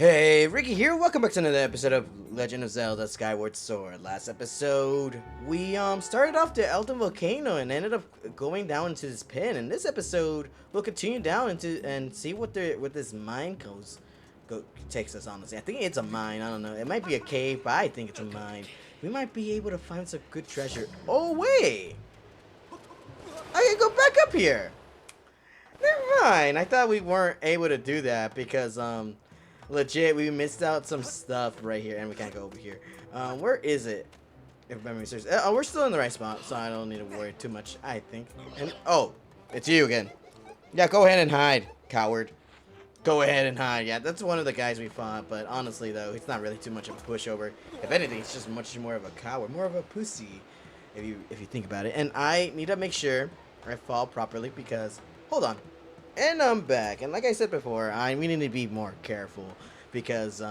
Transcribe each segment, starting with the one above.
Hey, Ricky here. Welcome back to another episode of Legend of Zelda: Skyward Sword. Last episode, we started off the Elden Volcano and ended up going down into this pit. And this episode, we'll continue down into and see what this mine takes us. Honestly, I think it's a mine. I don't know. It might be a cave, but I think it's a mine. We might be able to find some good treasure. Oh wait, I can go back up here. Never mind. I thought we weren't able to do that because legit, we missed out some stuff right here, and we can't go over here. Where is it? If memory serves. Oh, we're still in the right spot, so I don't need to worry too much, I think. And oh, it's you again. Yeah, go ahead and hide, coward. Go ahead and hide. Yeah, that's one of the guys we fought, but honestly, though, it's not really too much of a pushover. If anything, it's just much more of a coward, more of a pussy, if you think about it. And I need to make sure I fall properly because, hold on. And I'm back, and like I said before, we need to be more careful because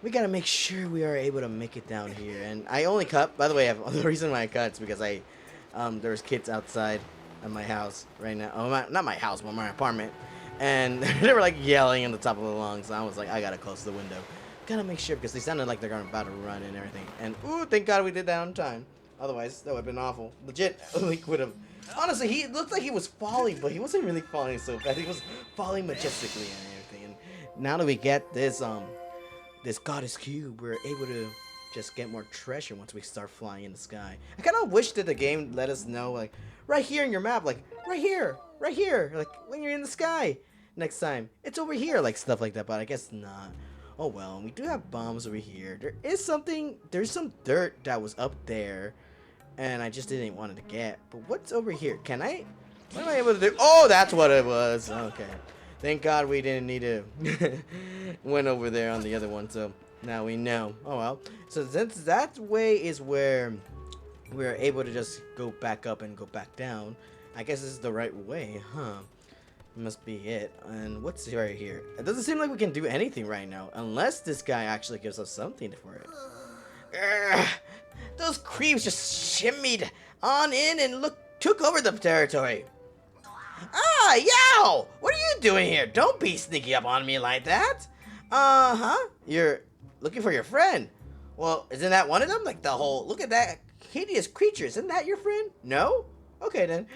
we gotta make sure we are able to make it down here. And I only cut. By the way, the reason why I cut is because there's kids outside of my house right now. Oh, not my house, but my apartment, and they were like yelling in the top of the lungs. So I was like, I gotta close the window. Gotta make sure because they sounded like they're about to run and everything. And ooh, thank God we did that on time. Otherwise, that would have been awful. Legit, Link would have. Honestly, he looked like he was falling, but he wasn't really falling so fast. He was falling majestically and everything. And now that we get this goddess cube, we're able to just get more treasure once we start flying in the sky. I kind of wish that the game let us know, like, right here in your map, like, right here, like, when you're in the sky. Next time, it's over here, like, stuff like that, but I guess not. Oh well, we do have bombs over here. There's some dirt that was up there. And I just didn't want it to get. But what's over here? What am I able to do? Oh, that's what it was. Okay. Thank God we didn't need to went over there on the other one. So now we know. Oh, well. So since that way is where we're able to just go back up and go back down, I guess this is the right way, huh? Must be it. And what's right here? It doesn't seem like we can do anything right now. Unless this guy actually gives us something for it. Those creeps just shimmied on in and took over the territory. Ah, yow! What are you doing here? Don't be sneaky up on me like that. Uh-huh. You're looking for your friend. Well, isn't that one of them? Like the whole, look at that hideous creature. Isn't that your friend? No? Okay then.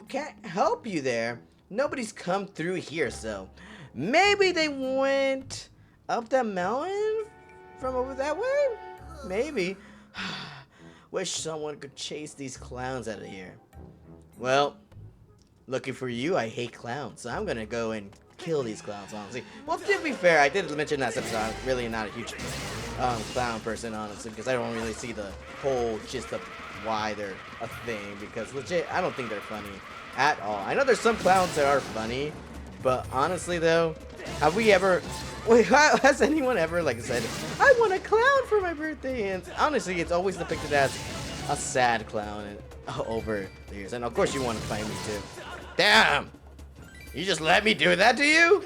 Can't help you there. Nobody's come through here, so maybe they went up that mountain from over that way? Maybe. Wish someone could chase these clowns out of here. Well, looking for you, I hate clowns, so I'm gonna go and kill these clowns, honestly. Well, to be fair, I did mention last episode I'm really not a huge clown person, honestly, because I don't really see the whole gist of why they're a thing, because legit, I don't think they're funny at all. I know there's some clowns that are funny, but honestly, though, have we ever... Wait, has anyone ever, like, said, I want a clown for my birthday? And honestly, it's always depicted as a sad clown over the years. And of course, you want to find me too. Damn! You just let me do that to you?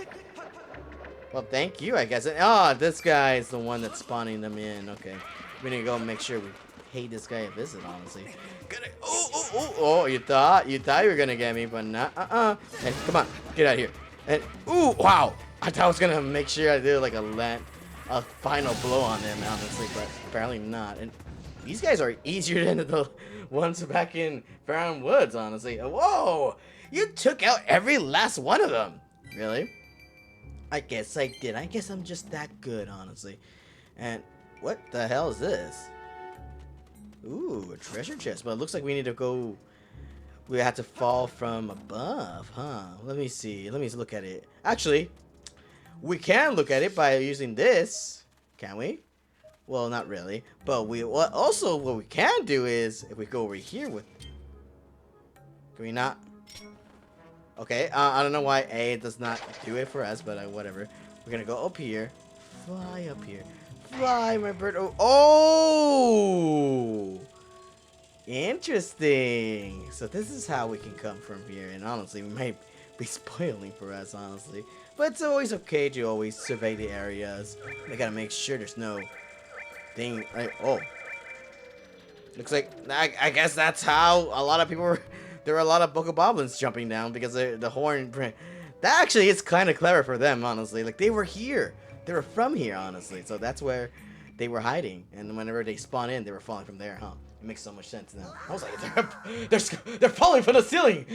Well, thank you, I guess. Oh, this guy is the one that's spawning them in. Okay. We need to go make sure we pay this guy a visit, honestly. Oh, you thought you were gonna get me, but not. Hey, come on, get out of here. And ooh, wow. I thought I was gonna make sure I did like a final blow on them, honestly, but apparently not. And these guys are easier than the ones back in Farron Woods, honestly. Whoa! You took out every last one of them! Really? I guess I did. I guess I'm just that good, honestly. And what the hell is this? Ooh, a treasure chest. But it looks like we need to go... We have to fall from above, huh? Let me see. Let me look at it. Actually... We can look at it by using this, can we? Well, not really. But also what we can do is if we go over here with. Can we not? Okay. I don't know why A does not do it for us, but whatever. We're gonna go up here, fly up here, fly, my bird. Oh, interesting. So this is how we can come from here, and honestly, we might be spoiling for us, honestly. But it's always okay to always survey the areas. We gotta make sure there's no thing, right? Oh. Looks like, I guess that's how a lot of people were, there were a lot of bokoblins jumping down because the horn, that actually is kind of clever for them, honestly. Like, they were here. they were from here, honestly. So that's where they were hiding. And whenever they spawn in, they were falling from there, huh? It makes so much sense now. I was like, they're falling from the ceiling.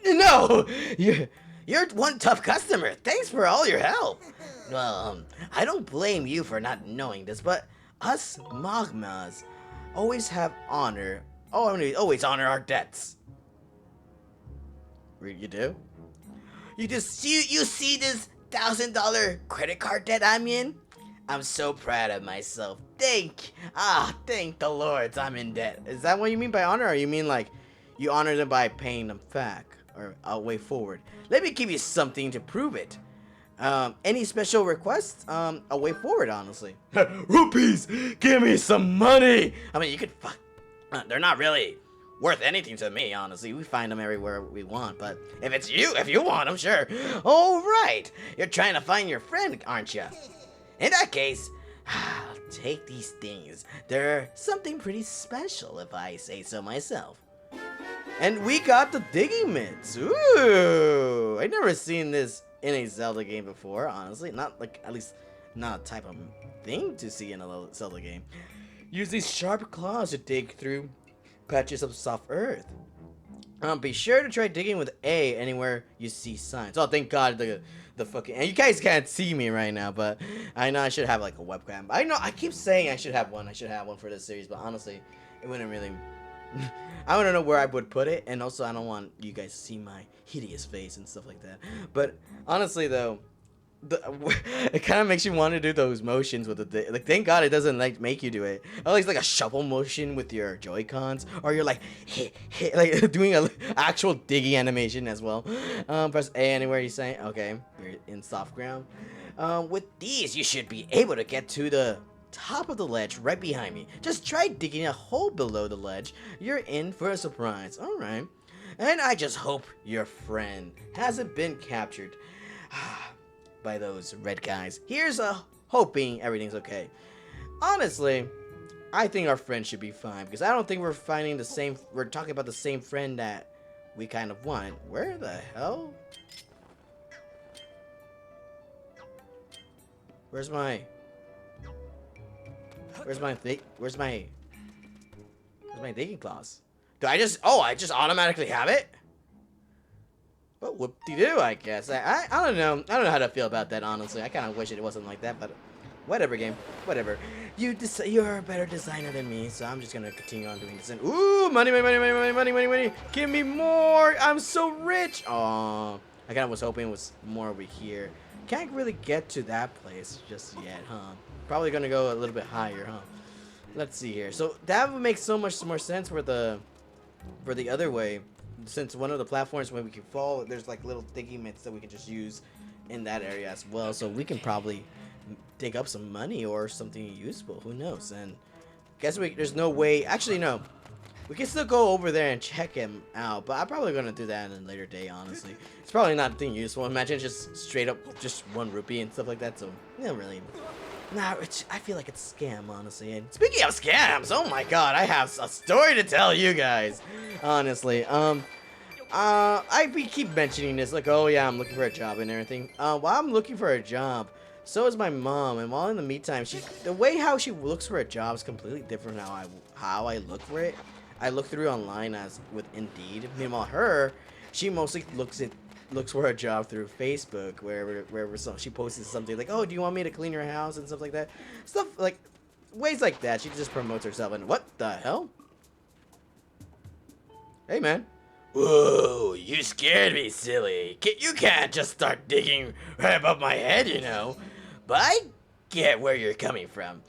No, you're one tough customer. Thanks for all your help. Well, I don't blame you for not knowing this, but us magmas always have honor. Oh, I mean, always honor our debts. You do? You see this $1,000 credit card debt I'm in? I'm so proud of myself. Thank the Lords I'm in debt. Is that what you mean by honor, or you mean like you honor them by paying them back or a way forward? Let me give you something to prove it. Any special requests? A way forward, honestly. Rupees, give me some money. I mean, you could they're not really worth anything to me, honestly. We find them everywhere we want, but if you want them, sure. All right, you're trying to find your friend, aren't you? In that case, I'll take these things. They're something pretty special, if I say so myself. And we got the digging mitts. Ooh, I've never seen this in a Zelda game before, honestly. Not like, at least not a type of thing to see in a Zelda game. Use these sharp claws to dig through patches of soft earth. Be sure to try digging with A anywhere you see signs. Oh, thank God the fucking... And you guys can't see me right now, but I know I should have like a webcam. I keep saying I should have one. I should have one for this series, but honestly, it wouldn't really... I don't know where I would put it, and also I don't want you guys to see my hideous face and stuff like that. But honestly, though, it kind of makes you want to do those motions with the like. Thank God it doesn't like make you do it. At least like a shuffle motion with your Joy-Cons, or you're like hit like doing a actual digging animation as well. Press A anywhere you say. Okay, you're in soft ground. With these, you should be able to get to the top of the ledge right behind me. Just try digging a hole below the ledge. You're in for a surprise. All right, and I just hope your friend hasn't been captured by those red guys. Here's hoping everything's okay. Honestly, I think our friend should be fine, because I don't think we're talking about the same friend that we kind of want. Where the hell? Where's my digging claws? Do I just automatically have it? Well, whoop-de-doo, I guess. I don't know. I don't know how to feel about that, honestly. I kind of wish it wasn't like that, but whatever, game. Whatever. You're a better designer than me, so I'm just gonna continue on doing this. And ooh, money, money, money, money, money, money, money, money. Give me more. I'm so rich. Aw, I kind of was hoping it was more over here. Can't really get to that place just yet, huh? Probably gonna go a little bit higher, huh? Let's see here. So that would make so much more sense for the other way. Since one of the platforms where we can fall, there's like little digging mitts that we can just use in that area as well. So we can probably dig up some money or something useful. Who knows? And guess there's no way. Actually, no. We can still go over there and check him out, but I'm probably gonna do that in a later day. Honestly, it's probably not a thing useful. Imagine just straight up just 1 rupee and stuff like that. So yeah, really. Nah, I feel like it's a scam, honestly. And speaking of scams, oh my God, I have a story to tell you guys. Honestly, we keep mentioning this, like, oh yeah, I'm looking for a job and everything. While I'm looking for a job, so is my mom. And while in the meantime, the way how she looks for a job is completely different from how I look for it. I look through online as with Indeed. Meanwhile, she mostly looks for a job through Facebook, wherever she posts something like, oh, do you want me to clean your house and stuff like that. Stuff like ways like that. She just promotes herself. And what the hell? Hey, man. Whoa, you scared me, silly. You can't just start digging right above my head, you know. But I get where you're coming from.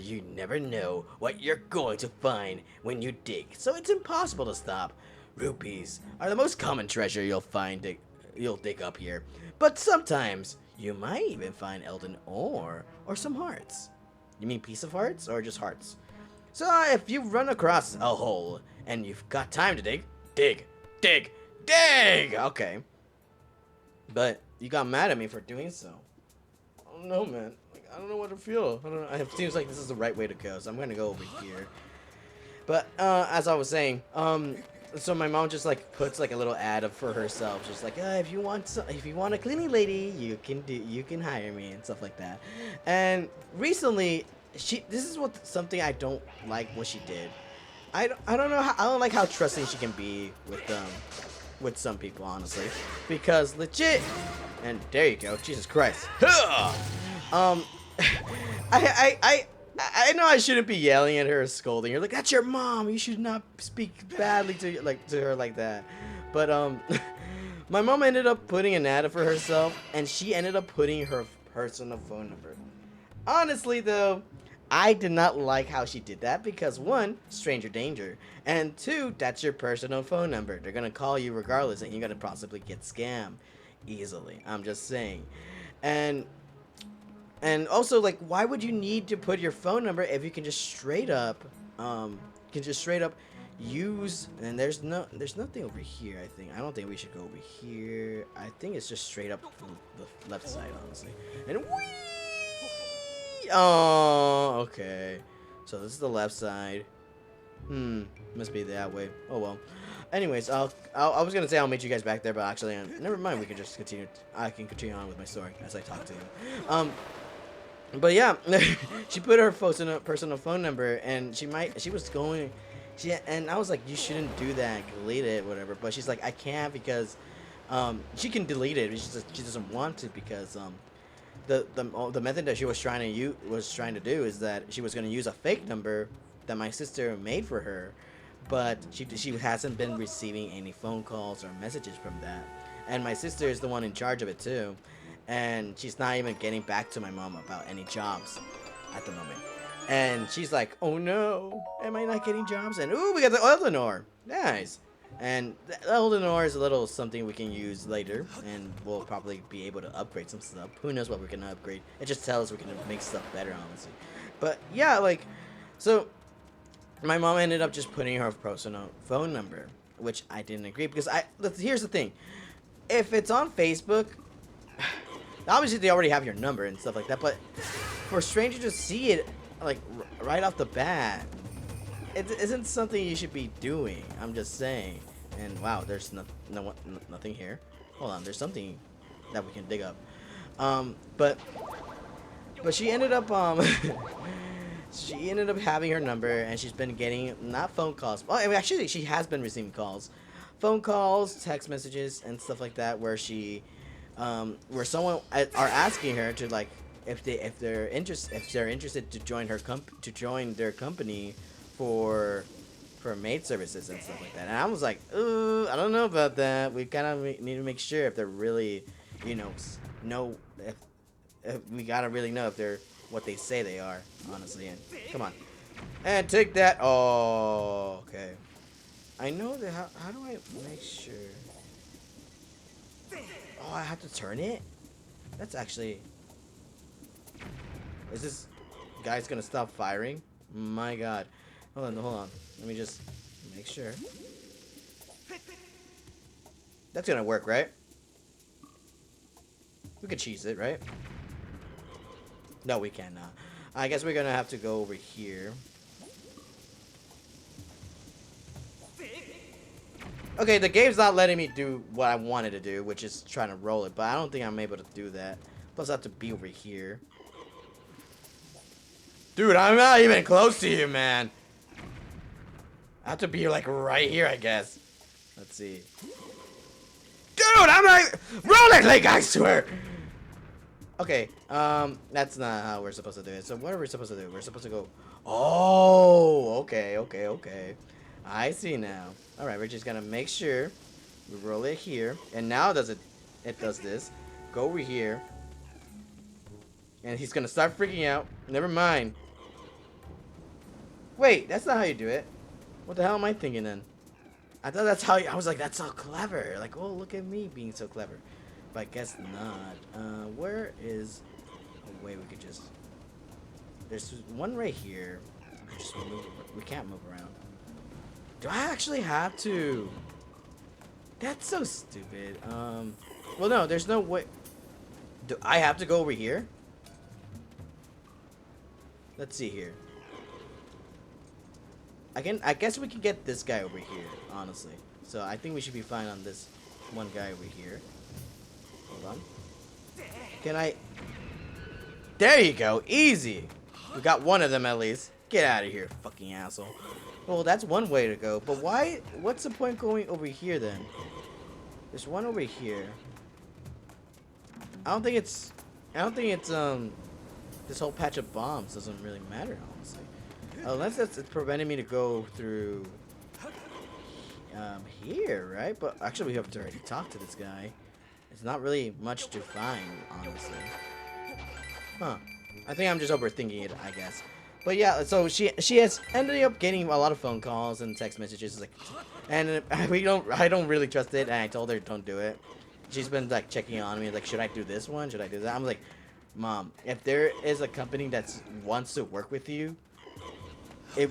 You never know what you're going to find when you dig, so it's impossible to stop. Rupees are the most common treasure you'll dig up here, but sometimes you might even find Elden ore or some hearts. You mean piece of hearts or just hearts? So if you run across a hole and you've got time to dig, dig, dig, dig. Okay, but you got mad at me for doing so. I don't know, man. Like, I don't know what to feel. I don't know. It seems like this is the right way to go, so I'm gonna go over here. But as I was saying, so my mom just like puts like a little ad up for herself, just like, if you want a cleaning lady, you can hire me and stuff like that. And recently, this is something I don't like what she did. I don't know how, I don't like how trusting she can be with some people, honestly, because legit, and there you go, Jesus Christ. um, I know I shouldn't be yelling at her or scolding her. Like, that's your mom. You should not speak badly to her like that. But my mom ended up putting an ad for herself, and she ended up putting her personal phone number. Honestly, though, I did not like how she did that because one, stranger danger, and two, that's your personal phone number. They're gonna call you regardless, and you're gonna possibly get scammed easily. I'm just saying, and also, like, why would you need to put your phone number if you can just straight up, use? And there's nothing over here. I don't think we should go over here. I think it's just straight up the left side, honestly. And oh, okay. So this is the left side. Must be that way. Oh well. Anyways, I was gonna say I'll meet you guys back there, but actually, never mind. We can just continue. I can continue on with my story as I talk to you. But yeah, she put her personal phone number, and she was going, and I was like, you shouldn't do that, delete it, whatever. But she's like, I can't because, she can delete it. She doesn't want to because the method that she was trying to do is that she was going to use a fake number that my sister made for her, but she hasn't been receiving any phone calls or messages from that, and my sister is the one in charge of it too. And she's not even getting back to my mom about any jobs at the moment. And she's like, oh no, am I not getting jobs? And ooh, we got the Eleanor. Nice. And the Eleanor is a little something we can use later. And we'll probably be able to upgrade some stuff. Who knows what we're going to upgrade. It just tells us we can make stuff better, honestly. But yeah, like, so my mom ended up just putting her personal phone number, which I didn't agree because here's the thing. If it's on Facebook, obviously they already have your number and stuff like that, but for a stranger to see it like right off the bat, it isn't something you should be doing. I'm just saying. And wow, there's nothing here. Hold on, there's something that we can dig up. But she ended up she ended up having her number, and she's been getting not phone calls. Well, I mean, actually, she has been receiving calls, phone calls, text messages, and stuff like that, where where someone are asking her to, like, if they're interested to join their company for maid services and stuff like that. And I was like, ooh, I don't know about that. We kind of need to make sure if they're really, know if we gotta really know if they're what they say they are, honestly. And come on, and take that. Oh, okay. I know that. How do I make sure? Oh, I have to turn it? That's actually... Is this guy's gonna stop firing? My god. Hold on. Let me just make sure. That's gonna work, right? We could cheese it, right? No, we cannot. I guess we're gonna have to go over here. Okay, the game's not letting me do what I wanted to do, which is trying to roll it, but I don't think I'm able to do that. Plus, I have to be over here. Dude, I'm not even close to you, man. I have to be, like, right here, I guess. Let's see. Dude, I'm like... Roll it, like, I swear! Okay, that's not how we're supposed to do it. So what are we supposed to do? We're supposed to go... Oh, okay. I see now. Alright, we're just gonna make sure we roll it here. And now it does this. Go over here. And he's gonna start freaking out. Never mind. Wait, that's not how you do it. What the hell am I thinking then? I thought that's how I was like, that's so clever. Like, oh, look at me being so clever. But I guess not. Where is a way we could just... There's one right here. We can't move around. Do I actually have to? That's so stupid. Well, no, there's no way. Do I have to go over here? Let's see here. I guess we can get this guy over here, honestly. So I think we should be fine on this one guy over here. Hold on. Can I? There you go, easy. We got one of them at least. Get out of here, fucking asshole. Well, that's one way to go. But why? What's the point going over here then? There's one over here. I don't think it's this whole patch of bombs doesn't really matter, honestly. Unless it's preventing me to go through here, right? But actually we have to already talk to this guy. It's not really much to find, honestly. Huh. I think I'm just overthinking it, I guess. But yeah, so she has ended up getting a lot of phone calls and text messages, like, and I don't really trust it, and I told her don't do it. She's been like checking on me, like, should I do this one? Should I do that? I'm like, Mom, if there is a company that wants to work with you,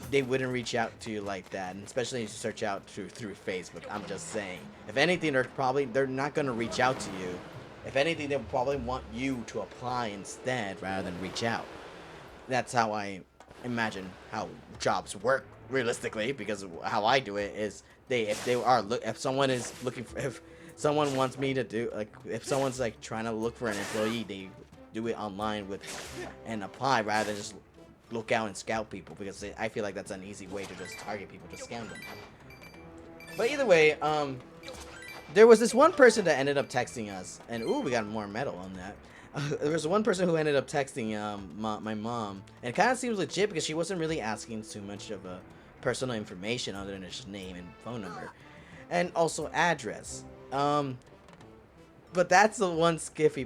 they wouldn't reach out to you like that, and especially if you search out through Facebook. I'm just saying, if anything, they're not gonna reach out to you. If anything, they'll probably want you to apply instead rather than reach out. That's how I imagine how jobs work realistically, because how I do it is if someone wants me to do, like, if someone's like trying to look for an employee, they do it online and apply rather than just look out and scout people, because I feel like that's an easy way to just target people, to scam them. But either way, there was this one person that ended up texting us, and ooh, we got more metal on that. There was one person who ended up texting my mom, and it kind of seems legit because she wasn't really asking too much of personal information other than just name and phone number, and also address. But that's the one sketchy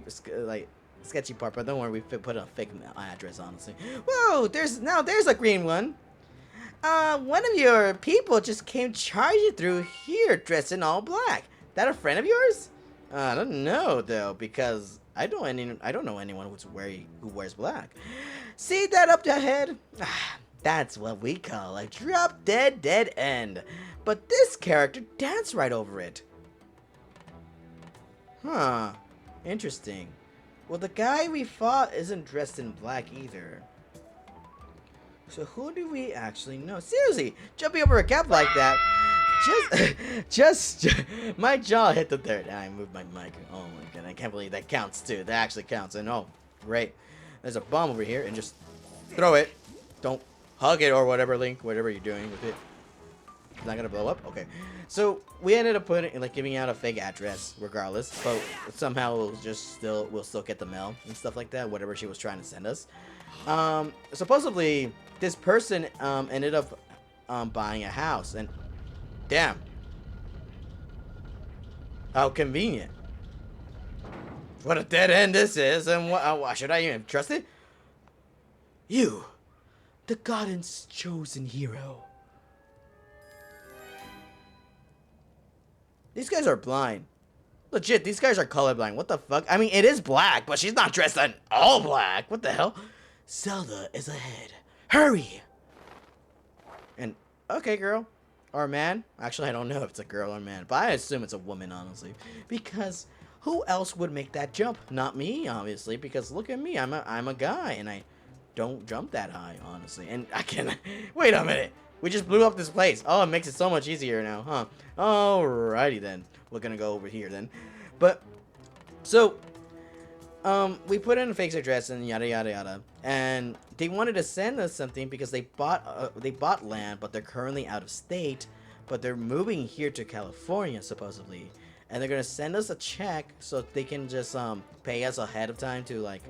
part. But don't worry, we put a fake address, honestly. Whoa, there's a green one. One of your people just came charging through here dressed in all black. That a friend of yours? I don't know though, because I don't know anyone who wears black. See that up ahead? That's what we call a drop dead end. But this character danced right over it. Huh. Interesting. Well, the guy we fought isn't dressed in black either. So who do we actually know? Seriously, jumping over a gap like that. Just my jaw hit the dirt. I moved my mic. Oh my god, I can't believe that counts too. That actually counts. And oh, great. There's a bomb over here, and just throw it. Don't hug it or whatever, Link. Whatever you're doing with it. It's not gonna blow up. Okay. So we ended up giving out a fake address, regardless. But somehow we'll still get the mail and stuff like that. Whatever she was trying to send us. Supposedly this person ended up buying a house, and damn, how convenient. What a dead end this is, and why should I even trust it? You, the God's chosen hero. These guys are blind. Legit, these guys are colorblind. What the fuck? I mean, it is black, but she's not dressed in all black. What the hell? Zelda is ahead. Hurry! And, okay, girl. Or man. Actually, I don't know if it's a girl or man, but I assume it's a woman, honestly. Because who else would make that jump? Not me, obviously, because look at me. I'm a guy, and I don't jump that high, honestly. And I can... Wait a minute. We just blew up this place. Oh, it makes it so much easier now, huh? Alrighty then. We're gonna go over here then. But, so, we put in a fake address and yada yada yada. And they wanted to send us something because they bought land, but they're currently out of state. But they're moving here to California, supposedly. And they're gonna send us a check so they can just pay us ahead of time to like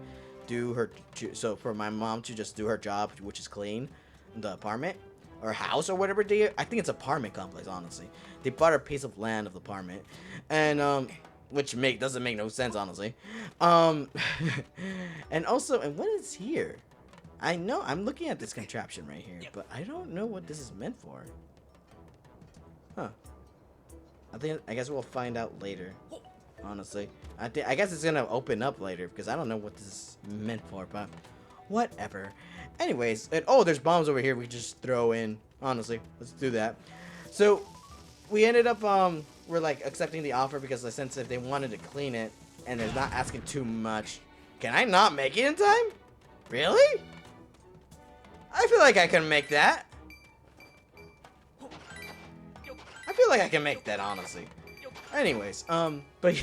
so for my mom to just do her job, which is clean the apartment. Or house or whatever I think it's apartment complex, honestly. They bought a piece of land of the apartment, and which doesn't make no sense, honestly. And also, and what is here? I know I'm looking at this contraption right here, but I don't know what this is meant for. Huh? I guess we'll find out later. Honestly, I guess it's gonna open up later because I don't know what this is meant for, but whatever. Anyways, and oh, there's bombs over here we just throw in. Honestly, let's do that. So we ended up we're like accepting the offer because I sense if they wanted to clean it and they're not asking too much. Can I not make it in time? Really? I feel like I can make that. feel like I can make that, honestly. Anyways, but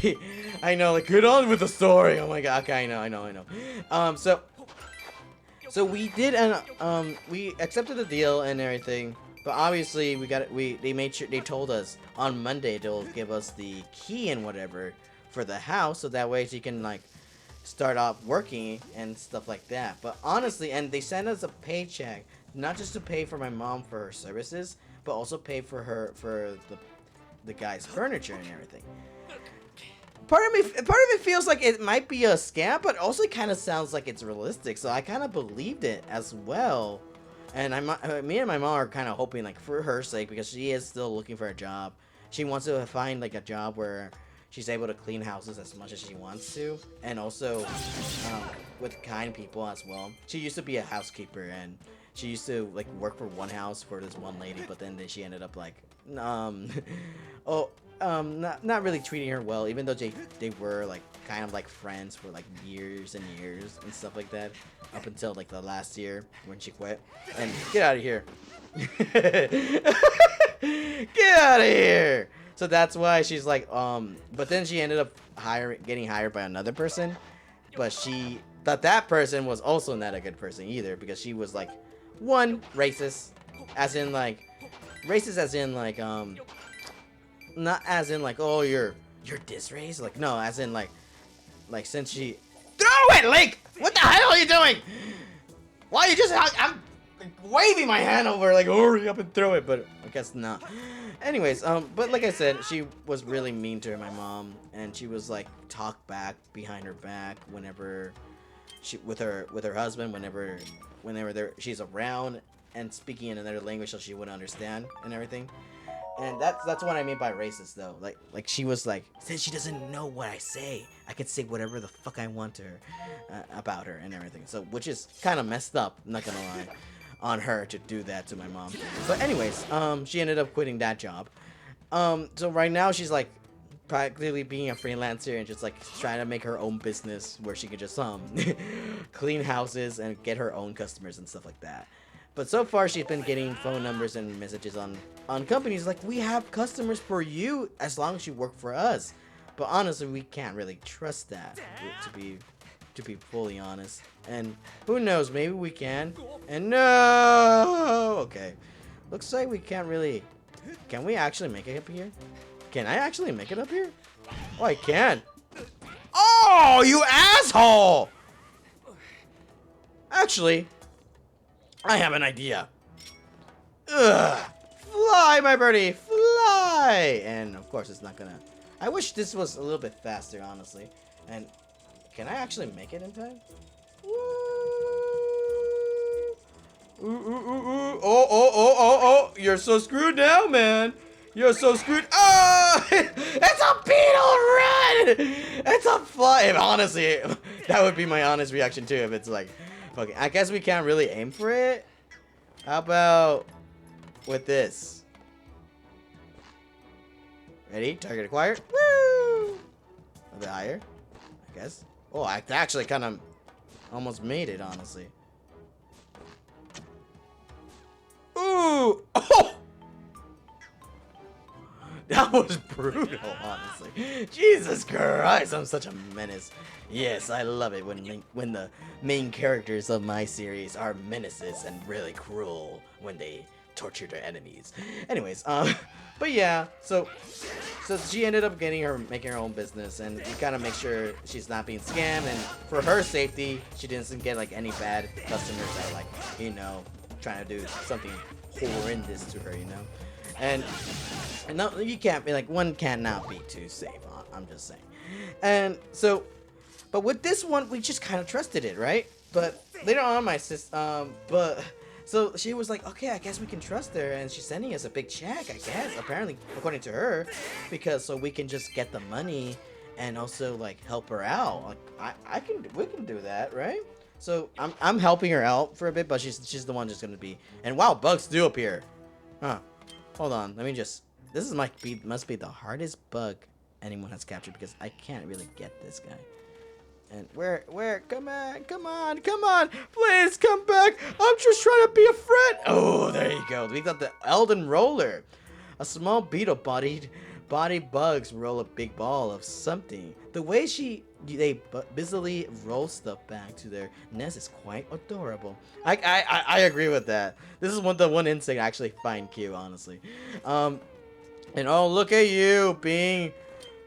I know, like, get on with the story. Oh my god, okay, I know. So we did, and we accepted the deal and everything. But obviously, they made sure, they told us on Monday they'll give us the key and whatever for the house, so that way she can, like, start off working and stuff like that. But honestly, and they sent us a paycheck, not just to pay for my mom for her services, but also pay for the guy's furniture and everything. Part of it feels like it might be a scam, but also it kind of sounds like it's realistic, so I kind of believed it as well. And me and my mom are kind of hoping, like, for her sake, because she is still looking for a job. She wants to find, like, a job where she's able to clean houses as much as she wants to, and also with kind people as well. She used to be a housekeeper, and she used to, like, work for one house for this one lady, but then she ended up, like, not really treating her well, even though they were, like, kind of like friends for, like, years and years and stuff like that, up until, like, the last year when she quit. And get out of here. Get out of here. So that's why she's like, but then she ended up getting hired by another person, but she thought that person was also not a good person either, because she was, like, one, racist, as in, like, not as in, like, oh, you're disraced, like, no, as in, like, since she throw it, Link! What the hell are you doing? Why are you just, I'm waving my hand over, like, hurry up and throw it, but I guess not. Anyways, but like I said, she was really mean to my mom, and she was, like, talk back behind her back whenever with her husband, whenever she's around and speaking in another language so she wouldn't understand and everything. And that's what I mean by racist, though. Like she was like, since she doesn't know what I say, I can say whatever the fuck I want to her about her and everything. So, which is kind of messed up, I'm not gonna lie, on her to do that to my mom. But anyways, she ended up quitting that job. So right now she's, like, practically being a freelancer and just, like, trying to make her own business where she could just clean houses and get her own customers and stuff like that. But so far, she's been getting phone numbers and messages on companies like, we have customers for you as long as you work for us. But honestly, we can't really trust that, to be fully honest. And who knows, maybe we can. And no! Okay. Looks like we can't really... Can we actually make it up here? Can I actually make it up here? Oh, I can. Oh, you asshole! Actually... I have an idea. Ugh. Fly, my birdie, fly! And of course, it's not gonna. I wish this was a little bit faster, honestly. And can I actually make it in time? Woo! Ooh, ooh, ooh, ooh. Oh! You're so screwed now, man. You're so screwed. Oh! It's a beetle run! It's a fly. Honestly, that would be my honest reaction too if it's like. Okay, I guess we can't really aim for it. How about with this? Ready? Target acquired. Woo! A bit higher, I guess. Oh, I actually kind of almost made it, honestly. Ooh! Oh! That was brutal, honestly. Jesus Christ, I'm such a menace. Yes, I love it when the main characters of my series are menaces and really cruel when they torture their enemies. Anyways, but yeah, so she ended up making her own business, and we gotta make sure she's not being scammed, and for her safety, she doesn't get, like, any bad customers that, like, you know, trying to do something horrendous to her, you know. And no, you can't be like, one cannot be too safe. I'm just saying. And so, but with this one, we just kind of trusted it, right? But later on, my sister, so she was like, okay, I guess we can trust her, and she's sending us a big check, I guess, apparently, according to her, because so we can just get the money and also, like, help her out. Like, we can do that, right? So I'm helping her out for a bit, but she's the one just gonna be. And wow, bugs do appear, huh? Hold on, let me just. This must be the hardest bug anyone has captured, because I can't really get this guy. And where? Come on! Please come back! I'm just trying to be a friend. Oh, there you go. We got the Elden Roller. A small beetle-bodied body bugs roll a big ball of something. The way they busily roll stuff back to their nest is quite adorable. I agree with that. This is the one instinct I actually find cute, honestly. And oh, look at you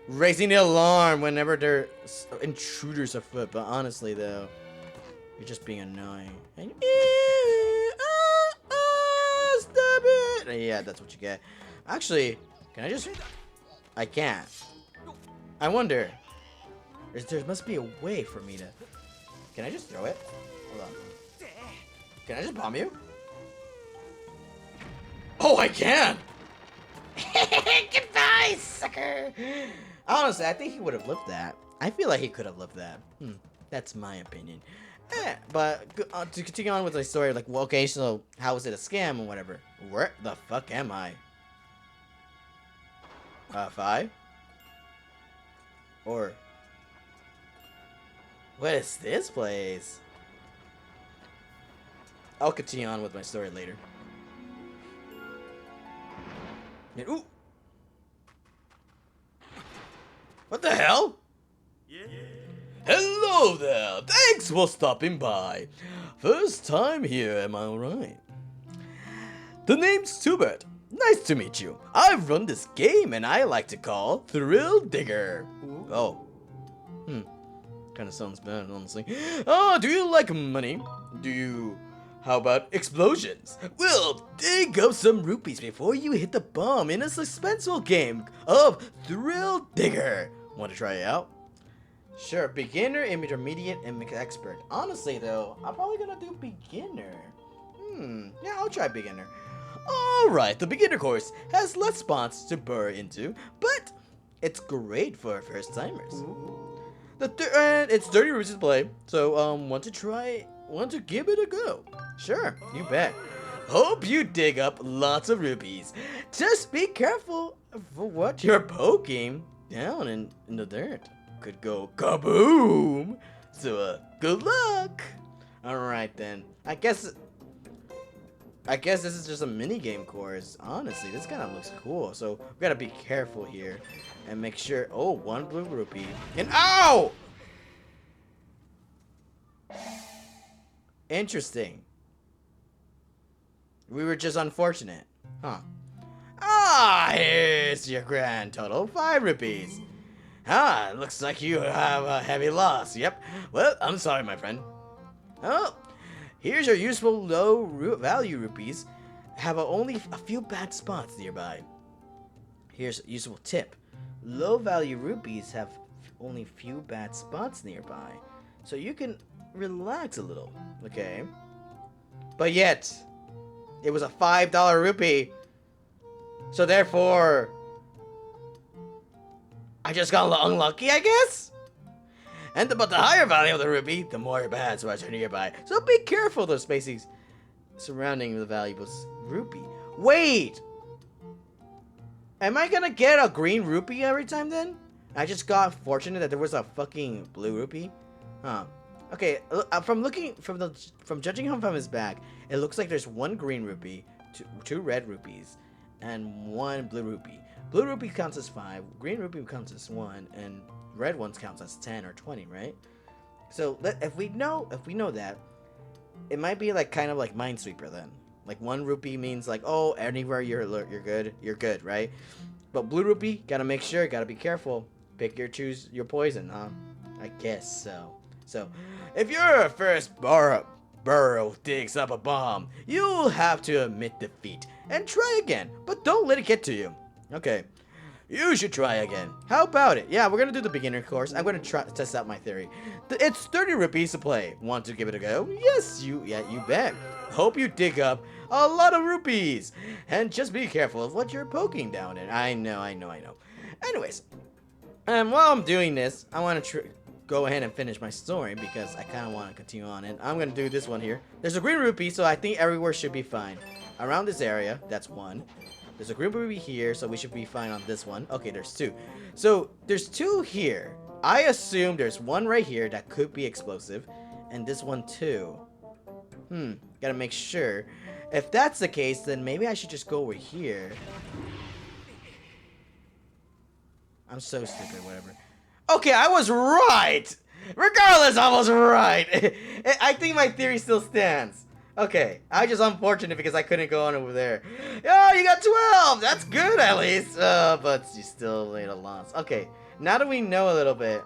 raising the alarm whenever there's intruders afoot. But honestly, though, you're just being annoying. And stop it! Yeah, that's what you get. Actually, can I just? I can't. I wonder. There must be a way for me to. Can I just throw it? Hold on. Can I just bomb you? Oh, I can! Goodbye, sucker! Honestly, I think he would have lived that. I feel like he could have lived that. That's my opinion. But to continue on with the story, like, well, okay, so how was it a scam or whatever? Where the fuck am I? 5? Or what is this place? I'll continue on with my story later. And, ooh! What the hell? Yeah. Hello there! Thanks for stopping by. First time here, am I right? The name's Hubert. Nice to meet you. I run this game and I like to call Thrill Digger. Oh. Kinda sounds bad, honestly. Oh, do you like money? How about explosions? We'll dig up some rupees before you hit the bomb in a suspenseful game of Thrill Digger. Want to try it out? Sure, beginner, intermediate, and expert. Honestly, though, I'm probably gonna do beginner. Yeah, I'll try beginner. Alright, the beginner course has less spots to burrow into, but it's great for first timers. And it's 30 rupees to play, so want to give it a go? Sure, you bet. Hope you dig up lots of rupees. Just be careful for what you're poking down in the dirt. Could go kaboom! So, good luck! Alright then. I guess this is just a mini game course. Honestly, this kind of looks cool. So, we gotta be careful here. And make sure... Oh, 1 blue rupee. And ow! Interesting. We were just unfortunate. Huh. Here's your grand total. 5 rupees. Looks like you have a heavy loss. Yep. Well, I'm sorry, my friend. Oh, here's your useful low value rupees. Have only a few bad spots nearby. Here's a useful tip. Low value rupees have only few bad spots nearby. So you can relax a little. Okay. But yet, it was a $5 rupee. So therefore, I just got unlucky, I guess? But the higher value of the rupee, the more bad spots are nearby. So be careful of those spaces surrounding the valuable rupee. Wait! Am I gonna get a green rupee every time then? I just got fortunate that there was a fucking blue rupee? Huh. Okay, from judging from his back, it looks like there's 1 green rupee, 2 red rupees, and 1 blue rupee. Blue rupee counts as 5, green rupee counts as 1, and red ones counts as 10 or 20, right? So if we know that, it might be like kind of like Minesweeper then. Like 1 rupee means like, oh, anywhere you're good, right? But blue rupee, gotta make sure, gotta be careful. Choose your poison, huh? I guess so. So, if your first burrow digs up a bomb, you'll have to admit defeat and try again, but don't let it get to you. Okay, you should try again. How about it? Yeah, we're gonna do the beginner course. I'm gonna test out my theory. It's 30 rupees to play. Want to give it a go? Yes, you bet. Hope you dig up a lot of rupees, and just be careful of what you're poking down in. I know. Anyways, while I'm doing this, I want to go ahead and finish my story because I kind of want to continue on, and I'm gonna do this one here. There's a green rupee, so I think everywhere should be fine. Around this area, that's 1. There's a green rupee here, so we should be fine on this one. Okay, there's 2. So there's 2 here. I assume there's 1 right here that could be explosive, and this one too. Gotta make sure. If that's the case, then maybe I should just go over here I'm so stupid, whatever. Okay, I was right! Regardless, I was right! I think my theory still stands. Okay, I just unfortunate because I couldn't go on over there. Oh, you got 12! That's good, at least. But you still made a loss. Okay, now that we know a little bit,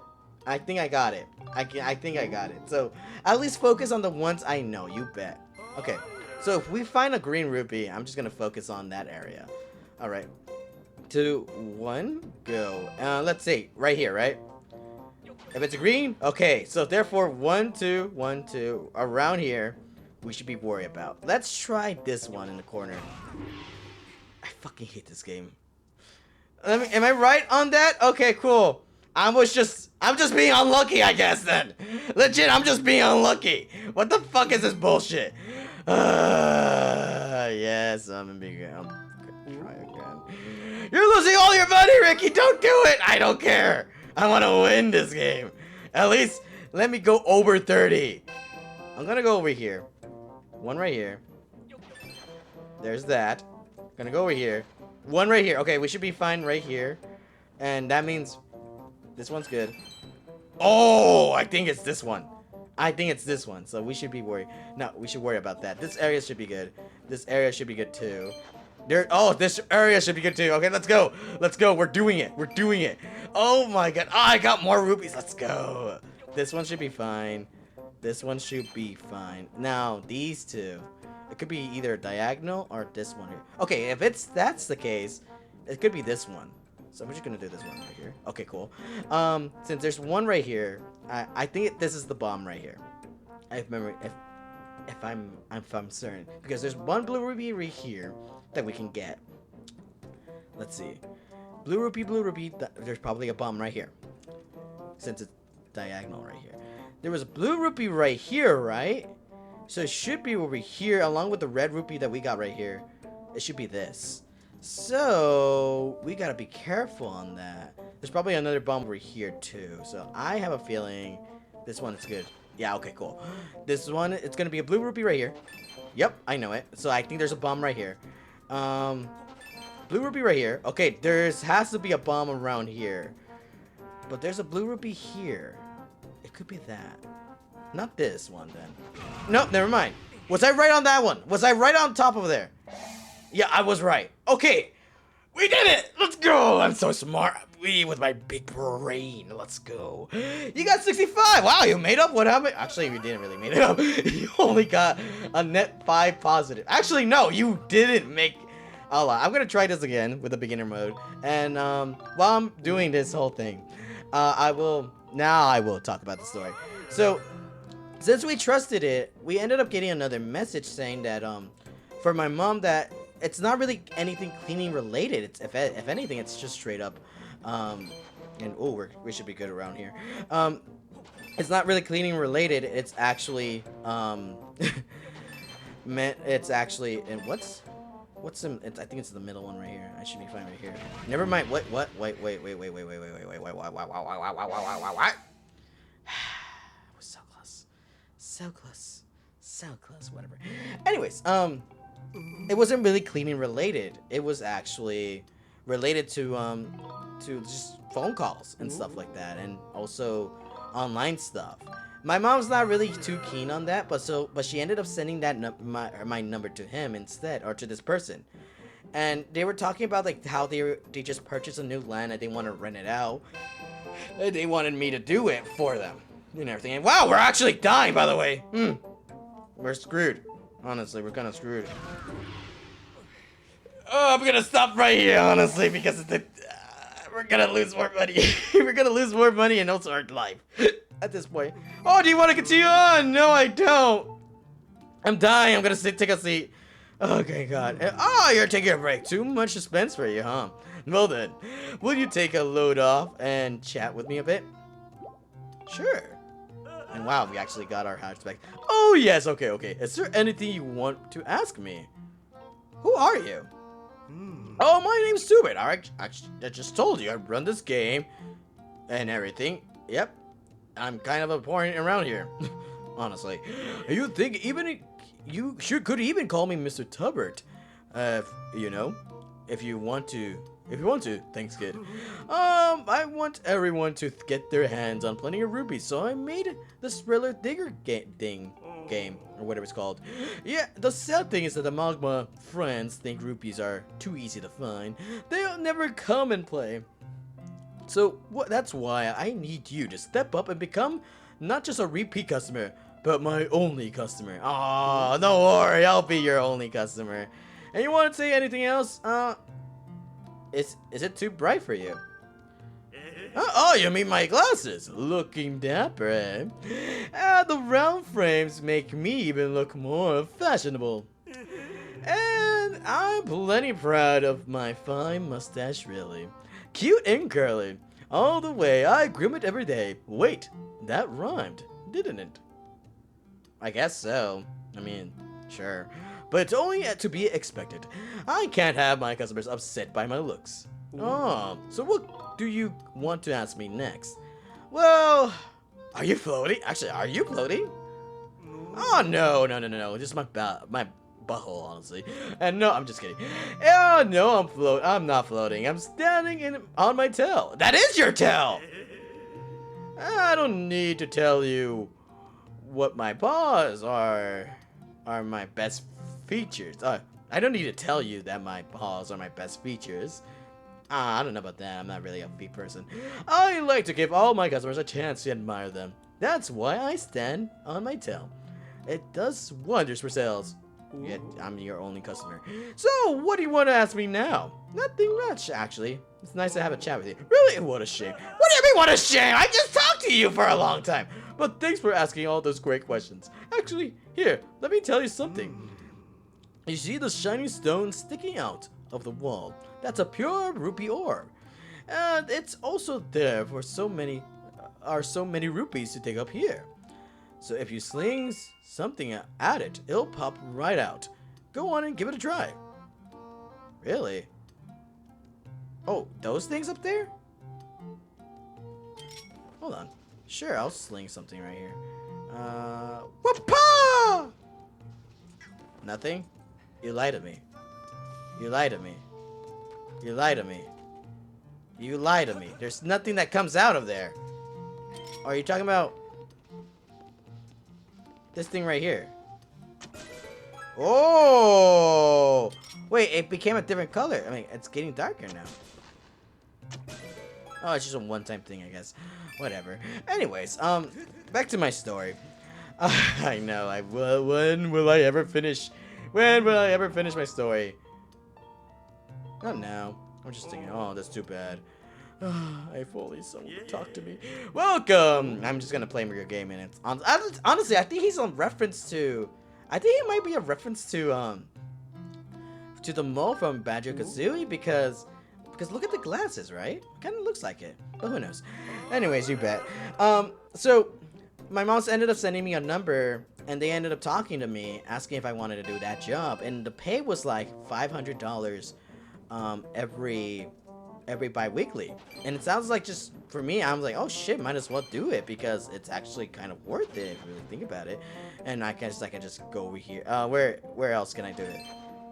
I think I got it. I think I got it. So, at least focus on the ones I know, you bet. Okay, so if we find a green rupee, I'm just gonna focus on that area. Alright. 2, 1, go. Let's see. Right here, right? If it's green, okay. So therefore, 1, 2, 1, 2. Around here, we should be worried about. Let's try this one in the corner. I fucking hate this game. Am I right on that? Okay, cool. I'm just being unlucky, I guess, then. Legit, I'm just being unlucky. What the fuck is this bullshit? Yes, I'm gonna try again. You're losing all your money, Ricky. Don't do it. I don't care. I want to win this game. At least let me go over 30. I'm gonna go over here. One right here. There's that. Gonna go over here. One right here. Okay, we should be fine right here. And that means this one's good. Oh, I think it's this one. I think it's this one. So we should be worried. No, we should worry about that. This area should be good. This area should be good too. Oh, this area should be good too. Okay, let's go. Let's go. We're doing it. We're doing it. Oh my god. Oh, I got more rupees. Let's go. This one should be fine. This one should be fine. Now, these two. It could be either diagonal or this one here. Okay, if that's the case, it could be this one. So I'm just gonna do this one right here. Okay, cool. Since there's one right here, I think this is the bomb right here. I remember if I'm certain, because there's one blue ruby right here that we can get. Let's see. Blue rupee, blue rupee. There's probably a bomb right here, since it's diagonal right here. There was a blue rupee right here, right? So it should be over here, along with the red rupee that we got right here. It should be this. So we gotta be careful on that. There's probably another bomb over here too. So I have a feeling this one is good. Yeah, okay, cool. This one, it's gonna be a blue rupee right here. Yep, I know it. So I think there's a bomb right here. Blue rupee right here. Okay, has to be a bomb around here. But there's a blue rupee here. It could be that. Not this one then. Nope, never mind. Was I right on that one? Was I right on top of there? Yeah, I was right. Okay, we did it. Let's go. I'm so smart. With my big brain. Let's go. You got 65. Wow, you made up. What happened? Actually, you didn't really make it up. You only got a net 5 positive. Actually, no, you didn't make. I'm gonna try this again with the beginner mode. And while I'm doing this whole thing, I will talk about the story. So, since we trusted it, we ended up getting another message saying that for my mom that it's not really anything cleaning related. It's if anything, it's just straight up. And oh, we should be good around here. It's not really cleaning related. It's actually it's actually and what's I think it's the middle one right here. I should be fine right here. Never mind. What? Wait. What? So close. So close. Whatever. Anyways, it wasn't really cleaning related. It was actually related to just phone calls and stuff like that, and also online stuff. My mom's not really too keen on that, but she ended up sending that my number to him instead, or to this person. And they were talking about like how they just purchased a new land and they want to rent it out. And they wanted me to do it for them and everything. And wow, we're actually dying, by the way. We're screwed. Honestly, we're kind of screwed. Oh, I'm gonna stop right here, honestly, because we're gonna lose more money. We're gonna lose more money and also our life at this point. Oh, do you want to continue on? No, I don't. I'm dying. I'm gonna take a seat. Okay, God. Oh, you're taking a break. Too much suspense for you, huh? Well then, will you take a load off and chat with me a bit? Sure. And wow, we actually got our house back. Oh yes, okay. Is there anything you want to ask me? Who are you? Oh, my name's Stupid. I just told you I run this game and everything. Yep, I'm kind of important around here. Honestly, you think could even call me Mr. Tubbert, you know, if you want to If you want to, thanks, kid. I want everyone to get their hands on plenty of rupees, so I made the Thriller Digger game, or whatever it's called. Yeah, the sad thing is that the Magma friends think rupees are too easy to find. They'll never come and play. So that's why I need you to step up and become not just a repeat customer, but my only customer. Oh, don't worry, I'll be your only customer. And you want to say anything else? Is it too bright for you? Oh, you mean my glasses? Looking dapper, eh? The round frames make me even look more fashionable. And I'm plenty proud of my fine mustache, really. Cute and curly. All the way, I groom it every day. Wait, that rhymed, didn't it? I guess so. I mean, sure. But it's only to be expected. I can't have my customers upset by my looks. Oh, so what do you want to ask me next? Well, are you floating? Actually, are you floating? Oh, no. Just my butthole, honestly. And no, I'm just kidding. Oh, no, I'm not floating. I'm standing on my tail. That is your tail! I don't need to tell you what my paws are my best features. I don't need to tell you that my paws are my best features. I don't know about that. I'm not really a feet person. I like to give all my customers a chance to admire them. That's why I stand on my tail. It does wonders for sales. Yet I'm your only customer. So, what do you want to ask me now? Nothing much, actually. It's nice to have a chat with you. Really? What a shame. What do you mean, what a shame? I just talked to you for a long time. But thanks for asking all those great questions. Actually, here, let me tell you something. You see the shiny stone sticking out of the wall? That's a pure rupee ore. And it's also there for so many rupees to take up here. So if you sling something at it, it'll pop right out. Go on and give it a try. Really? Oh, those things up there? Hold on. Sure, I'll sling something right here. Whoop-pa! Nothing? You lied to me. You lied to me. You lied to me. You lied to me. There's nothing that comes out of there. Are you talking about this thing right here? Oh! Wait, it became a different color. I mean, it's getting darker now. Oh, it's just a one-time thing, I guess. Whatever. Anyways, back to my story. I know. When will I ever finish? When will I ever finish my story? Not now. I'm just thinking, oh, that's too bad. If only someone would talk to me. Welcome! I'm just gonna play your game, and it's honestly, I think he's on reference to. I think it might be a reference to the mole from Banjo-Kazooie because look at the glasses, right? Kind of looks like it, but who knows? Anyways, you bet. So my mom's ended up sending me a number, and they ended up talking to me, asking if I wanted to do that job, and the pay was like $500 every bi-weekly. And it sounds like, just for me, I'm like, oh shit, might as well do it because it's actually kind of worth it if you really think about it. And I can just go over here. Where else can I do it?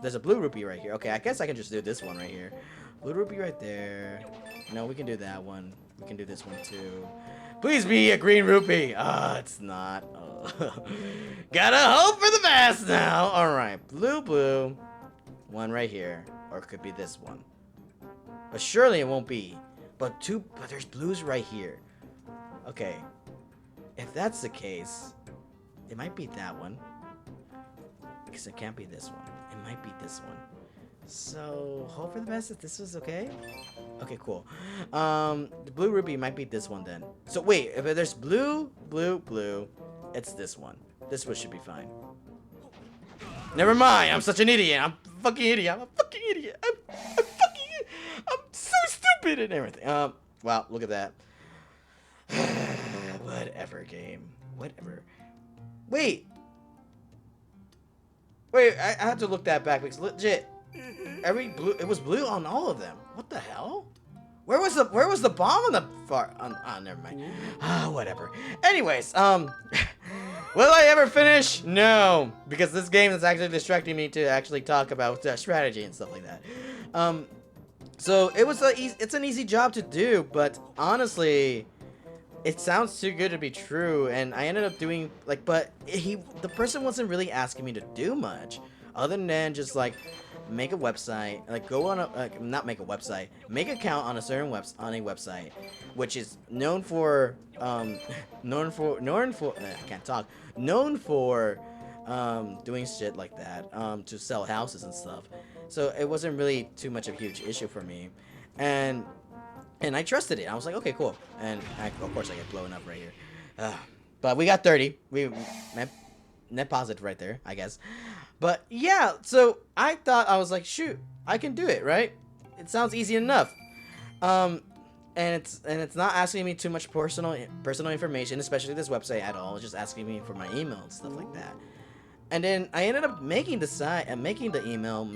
There's a blue rupee right here. Okay, I guess I can just do this one right here. Blue rupee right there. No, we can do that one. We can do this one too. Please be a green rupee. It's not. Gotta hope for the best now. Alright, blue. One right here. Or it could be this one. But surely it won't be. But there's blues right here. Okay. If that's the case, it might be that one. Because it can't be this one. It might be this one. So, hope for the best if this was okay. Okay, cool. The blue rupee might be this one then. So wait, if there's blue, it's this one. This one should be fine. Never mind, I'm such an idiot. I'm a fucking idiot. I'm so stupid and everything. Wow, look at that. Whatever, game. Whatever. Wait, I have to look that back because legit, it was blue on all of them. What the hell? Where was the bomb on the far? Never mind. Whatever. Anyways, will I ever finish? No, because this game is actually distracting me to actually talk about strategy and stuff like that. So it's an easy job to do, but honestly, it sounds too good to be true, and I ended up doing like, but the person wasn't really asking me to do much, other than just like make a website, like go on a not make a website, make an account on a certain website, which is known for I can't talk, known for doing shit like that, to sell houses and stuff. So it wasn't really too much of a huge issue for me, and I trusted it. I was like, okay, cool. And of course I get blown up right here. But we got 30. We net positive right there, I guess. But yeah, so I thought, I was like, shoot, I can do it, right? It sounds easy enough. And it's not asking me too much personal information, especially this website at all. It's just asking me for my email and stuff like that. And then I ended up making the site and making the email,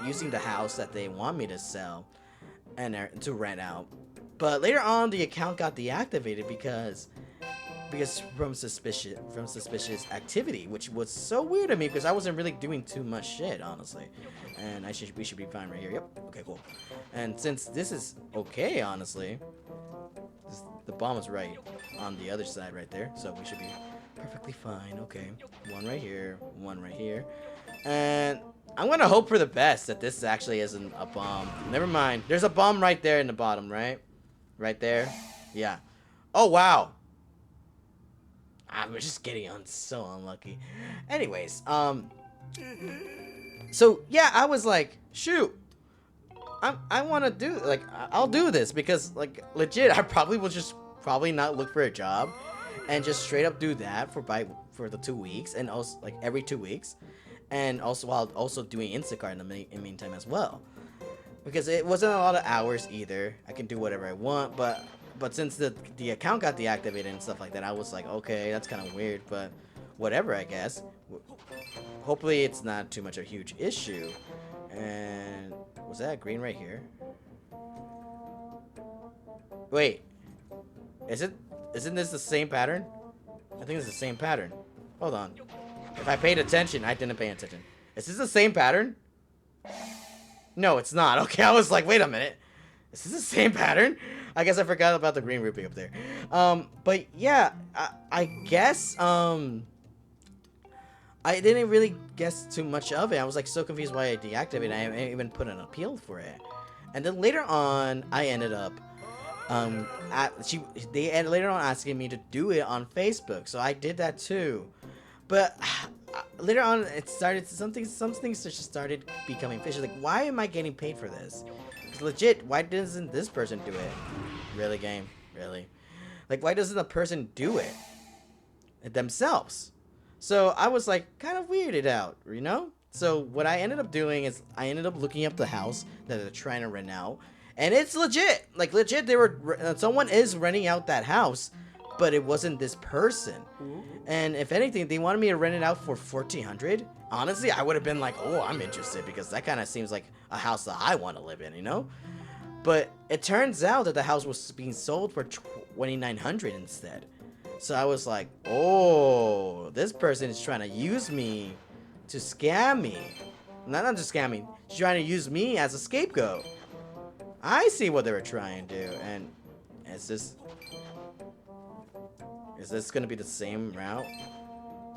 using the house that they want me to sell and to rent out. But later on, the account got deactivated because from suspicious activity, which was so weird to me because I wasn't really doing too much shit, honestly. And we should be fine right here. Yep. Okay, cool. And since this is okay, honestly, the bomb is right on the other side right there, so we should be perfectly fine. Okay, one right here, one right here, and I'm gonna hope for the best that this actually isn't a bomb. Never mind. There's a bomb right there in the bottom, right? Right there. Yeah. Oh wow. I'm just kidding. I'm so unlucky. Anyways, so yeah, I was like, shoot, I want to do, like, I'll do this because, like, legit, I probably will just not look for a job and just straight up do that for the 2 weeks, and also like every 2 weeks, and also while also doing Instacart in the meantime as well, because it wasn't a lot of hours either. I can do whatever I want, but since the account got deactivated and stuff like that, I was like, okay, that's kind of weird, but whatever, I guess. Hopefully it's not too much of a huge issue. And was that green right here? Wait, isn't this the same pattern? I think it's the same pattern. Hold on. If I paid attention, I didn't pay attention. Is this the same pattern? No, it's not. Okay, I was like, wait a minute. Is this the same pattern? I guess I forgot about the green rupee up there. But yeah, I guess, I didn't really guess too much of it. I was like so confused why I deactivated it. I even put an appeal for it. And then later on, I ended up, they later on asking me to do it on Facebook. So I did that too. But later on, it started, some things just started becoming fishy. Like, why am I getting paid for this? It's legit, why doesn't this person do it? Really, game? Really? Like, why doesn't a person do it themselves? So I was like kind of weirded out, you know? So what I ended up doing is I ended up looking up the house that they're trying to rent out. And it's legit. Like, legit, someone is renting out that house, but it wasn't this person. And if anything, they wanted me to rent it out for $1,400. Honestly, I would have been like, oh, I'm interested, because that kind of seems like a house that I want to live in, you know? But it turns out that the house was being sold for $2,900 instead. So I was like, oh, this person is trying to use me to scam me. Not to scam me. She's trying to use me as a scapegoat. I see what they were trying to do. And is this going to be the same route?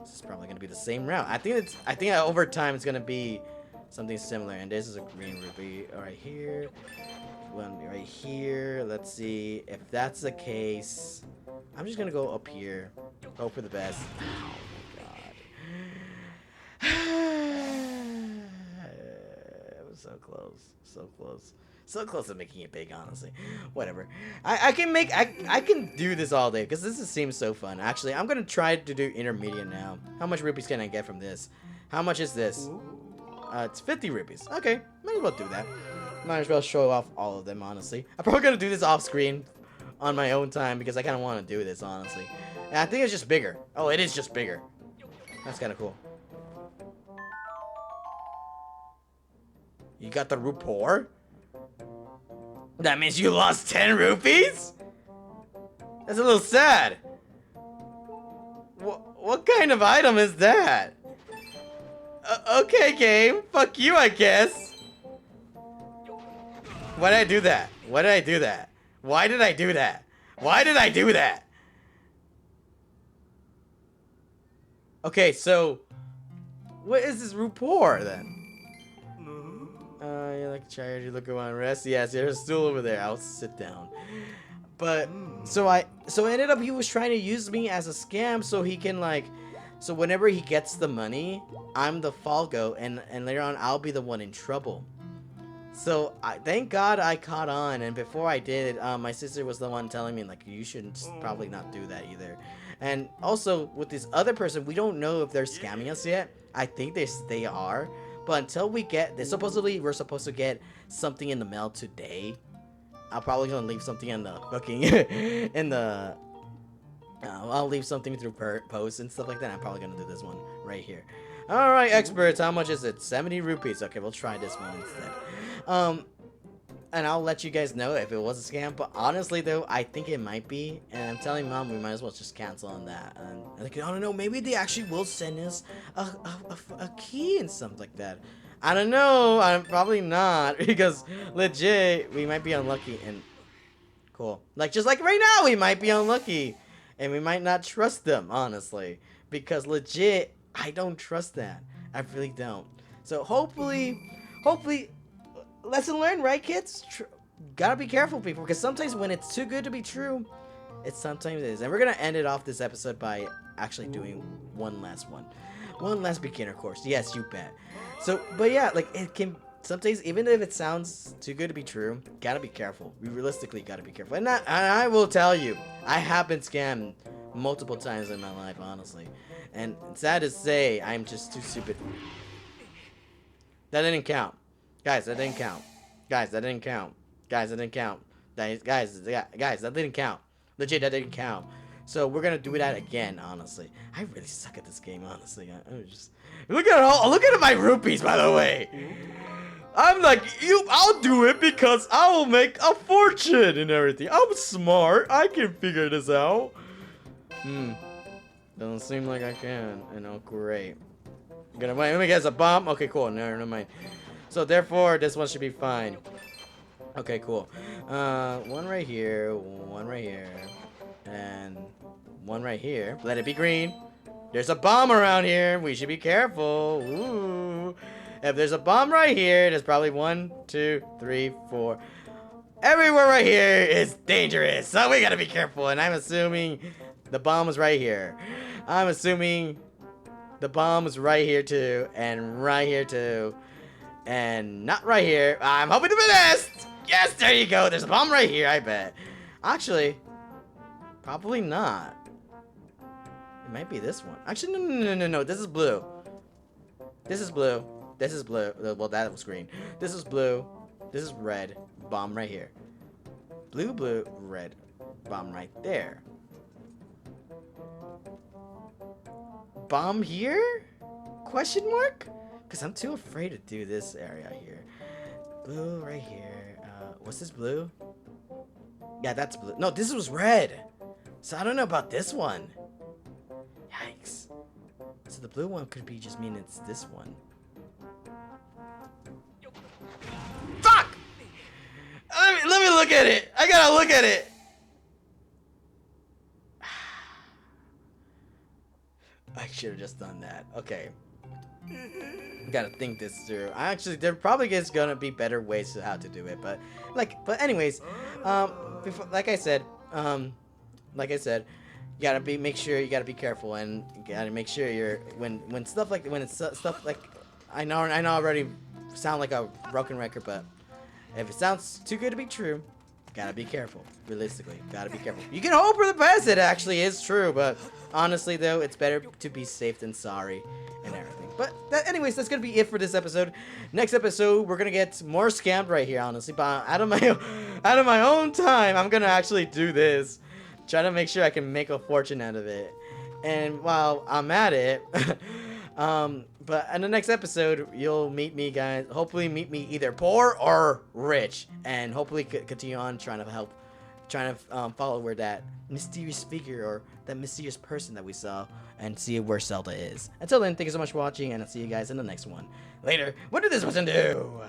This is probably going to be the same route. I think over time it's going to be something similar. And this is a green ruby right here. One right here. Let's see if that's the case. I'm just gonna go up here, hope for the best. Oh my god. It was so close, so close to making it big, honestly. Whatever. I can do this all day because this seems so fun. Actually, I'm gonna try to do intermediate now. How much rupees can I get from this? How much is this? It's 50 rupees. Okay, might as well do that. Might as well show off all of them, honestly. I'm probably gonna do this off screen on my own time because I kind of want to do this, honestly. And I think it's just bigger. Oh, it is just bigger. That's kind of cool. You got the rapport? That means you lost 10 rupees? That's a little sad. What kind of item is that? Okay, game. Fuck you, I guess. Why did I do that? Why did I do that? Why did I do that? Why did I do that? Okay, so what is this rapport then? You like tired, you look around, rest. Yes, there's a stool over there. I'll sit down. But so it ended up he was trying to use me as a scam so he can like, so whenever he gets the money, I'm the Falco, and later on I'll be the one in trouble. So thank God I caught on, and before I did, my sister was the one telling me like you should probably not do that either. And also with this other person, we don't know if they're scamming us yet. I think they are, but until we get this, supposedly we're supposed to get something in the mail today. I'm probably gonna leave something in the booking in the. I'll leave something through post and stuff like that. I'm probably gonna do this one right here. All right, experts, how much is it? 70 rupees. Okay, we'll try this one instead. And I'll let you guys know if it was a scam. But honestly, though, I think it might be. And I'm telling Mom we might as well just cancel on that. And like, I don't know, maybe they actually will send us a key and something like that. I don't know. I'm probably not, because legit we might be unlucky. And cool, like just like right now we might be unlucky, and we might not trust them honestly, because legit I don't trust that. I really don't. So hopefully, lesson learned, right, kids? Gotta be careful, people, because sometimes when it's too good to be true, it sometimes is. And we're gonna end it off this episode by actually doing one last beginner course. Yes, you bet. So, but yeah, like it can sometimes, even if it sounds too good to be true, gotta be careful. We realistically gotta be careful. And I will tell you, I have been scammed multiple times in my life, honestly. And sad to say, I'm just too stupid. That didn't count. Guys, that didn't count. Guys, that didn't count. Guys, that didn't count. Guys, that didn't count. Legit, that didn't count. So we're gonna do that again, honestly. I really suck at this game, honestly. I'm just look at my rupees, by the way. I'm like, I'll do it because I will make a fortune and everything. I'm smart. I can figure this out. Doesn't seem like I can. You know, great. Gonna wait. Let me guess, a bomb. Okay, cool. Never mind. So therefore, this one should be fine. Okay, cool. One right here, and one right here. Let it be green. There's a bomb around here. We should be careful. Ooh. If there's a bomb right here, there's probably 1, 2, 3, 4. Everywhere right here is dangerous. So we gotta be careful. And I'm assuming the bomb is right here. I'm assuming the bomb is right here too. And right here too. And not right here. I'm hoping to be best. Yes, there you go. There's a bomb right here, I bet. Actually, probably not. It might be this one. Actually, no. This is blue. This is blue. This is blue. Well, that was green. This is blue. This is red. Bomb right here. Blue, red. Bomb right there. Bomb here? Question mark? Because I'm too afraid to do this area here. Blue right here. What's this blue? Yeah, that's blue. No, this was red. So I don't know about this one. Yikes. So the blue one could be just mean it's this one. Fuck! Let me look at it. I gotta look at it. I should have just done that. Okay. Gotta think this through. There probably is gonna be better ways to how to do it, but anyways, like I said, you gotta make sure you gotta be careful, and you gotta make sure you're when it's stuff like I know I already sound like a broken record, but if it sounds too good to be true, gotta be careful. Realistically, gotta be careful. You can hope for the best. It actually is true, but honestly, though, it's better to be safe than sorry and everything. But anyways, that's gonna be it for this episode. Next episode, we're gonna get more scammed right here, honestly. But out of my own time, I'm gonna actually do this, try to make sure I can make a fortune out of it. And while I'm at it, but in the next episode, you'll meet me, guys. Hopefully, meet me either poor or rich, and hopefully continue on trying to follow where that mysterious figure or that mysterious person that we saw, and see where Zelda is. Until then, thank you so much for watching, and I'll see you guys in the next one. Later. What did this person do?